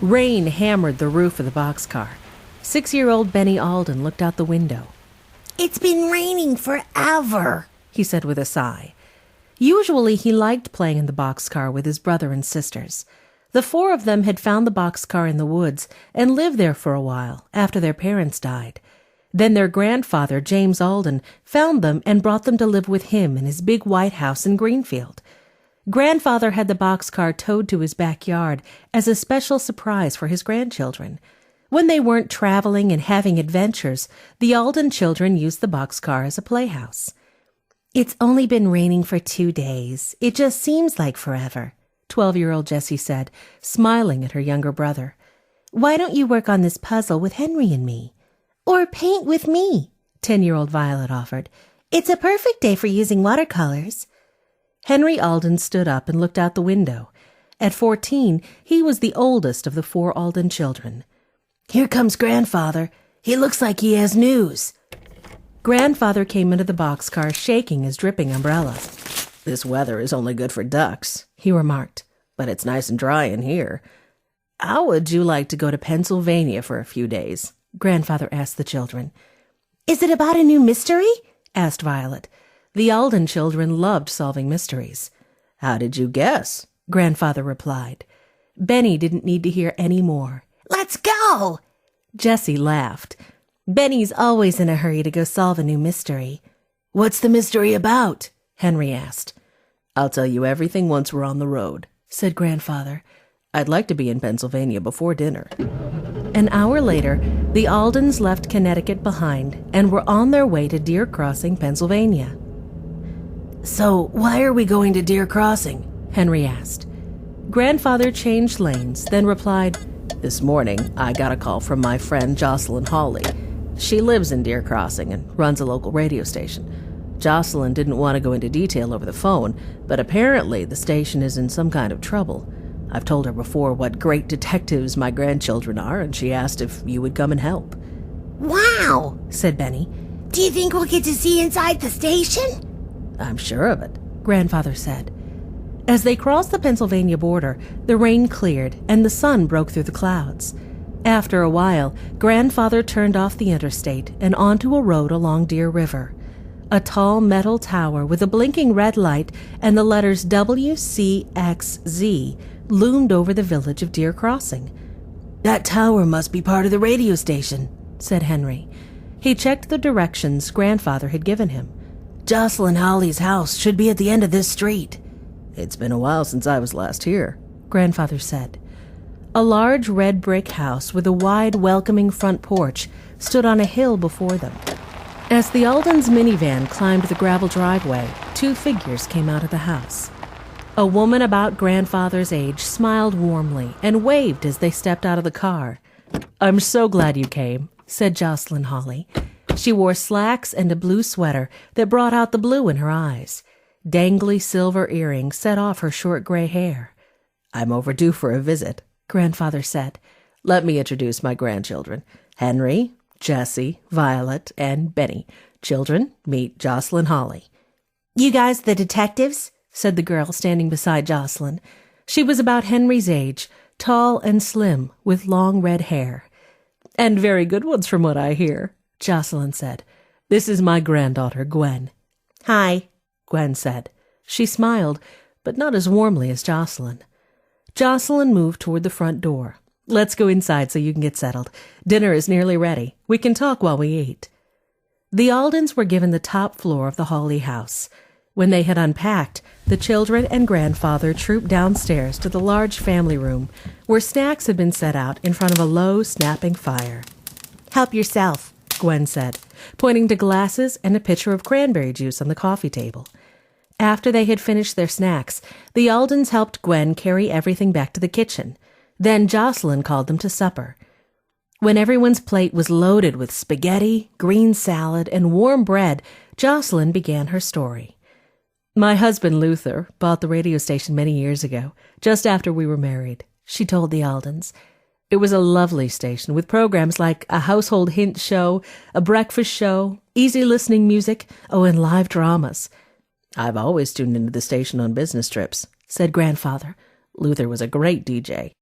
Rain hammered the roof of the boxcar. 6-year-old Benny Alden looked out the window. "It's been raining forever," he said with a sigh. Usually he liked playing in the boxcar with his brother and sisters. The 4 of them had found the boxcar in the woods and lived there for a while after their parents died. Then their grandfather, James Alden, found them and brought them to live with him in his big white house in Greenfield. Grandfather had the boxcar towed to his backyard as a special surprise for his grandchildren. When they weren't traveling and having adventures, the Alden children used the boxcar as a playhouse. "It's only been raining for 2 days. It just seems like forever," 12-year-old Jessie said, smiling at her younger brother. "Why don't you work on this puzzle with Henry and me? Or paint with me," 10-year-old Violet offered. "It's a perfect day for using watercolors." Henry Alden stood up and looked out the window. At 14, he was the oldest of the 4 Alden children. "Here comes Grandfather. He looks like he has news." Grandfather came into the boxcar shaking his dripping umbrella. "This weather is only good for ducks," he remarked, "but it's nice and dry in here. How would you like to go to Pennsylvania for a few days?" Grandfather asked the children. "Is it about a new mystery?" asked Violet. The Alden children loved solving mysteries. "How did you guess?" Grandfather replied. Benny didn't need to hear any more. "Let's go!" Jessie laughed. "Benny's always in a hurry to go solve a new mystery." "What's the mystery about?" Henry asked. "I'll tell you everything once we're on the road," said Grandfather. "I'd like to be in Pennsylvania before dinner." An hour later, the Aldens left Connecticut behind and were on their way to Deer Crossing, Pennsylvania. "So why are we going to Deer Crossing?" Henry asked. Grandfather changed lanes, then replied, "This morning, I got a call from my friend Jocelyn Hawley. She lives in Deer Crossing and runs a local radio station. Jocelyn didn't want to go into detail over the phone, but apparently the station is in some kind of trouble. I've told her before what great detectives my grandchildren are, and she asked if you would come and help." "Wow," said Benny. "Do you think we'll get to see inside the station?" "I'm sure of it," Grandfather said. As they crossed the Pennsylvania border, the rain cleared and the sun broke through the clouds. After a while, Grandfather turned off the interstate and onto a road along Deer River. A tall metal tower with a blinking red light and the letters WCXZ loomed over the village of Deer Crossing. "That tower must be part of the radio station," said Henry. He checked the directions Grandfather had given him. "Jocelyn Hawley's house should be at the end of this street." "It's been a while since I was last here," Grandfather said. A large red brick house with a wide, welcoming front porch stood on a hill before them. As the Aldens' minivan climbed the gravel driveway, 2 figures came out of the house. A woman about Grandfather's age smiled warmly and waved as they stepped out of the car. "I'm so glad you came," said Jocelyn Hawley. She wore slacks and a blue sweater that brought out the blue in her eyes. Dangly silver earrings set off her short gray hair. "I'm overdue for a visit," Grandfather said. "Let me introduce my grandchildren. Henry, Jessie, Violet, and Benny. Children, meet Jocelyn Hawley." "You guys the detectives?" said the girl standing beside Jocelyn. She was about Henry's age, tall and slim, with long red hair. "And very good ones from what I hear," Jocelyn said. "This is my granddaughter, Gwen." "Hi," Gwen said. She smiled, but not as warmly as Jocelyn. Jocelyn moved toward the front door. "Let's go inside so you can get settled. Dinner is nearly ready. We can talk while we eat." The Aldens were given the top floor of the Hawley house. When they had unpacked, the children and Grandfather trooped downstairs to the large family room, where snacks had been set out in front of a low, snapping fire. "Help yourself," Gwen said, pointing to glasses and a pitcher of cranberry juice on the coffee table. After they had finished their snacks, the Aldens helped Gwen carry everything back to the kitchen. Then Jocelyn called them to supper. When everyone's plate was loaded with spaghetti, green salad, and warm bread, Jocelyn began her story. "My husband, Luther, bought the radio station many years ago, just after we were married," she told the Aldens. "It was a lovely station with programs like a household hint show, a breakfast show, easy listening music, and live dramas." "I've always tuned into the station on business trips," said Grandfather. "Luther was a great DJ.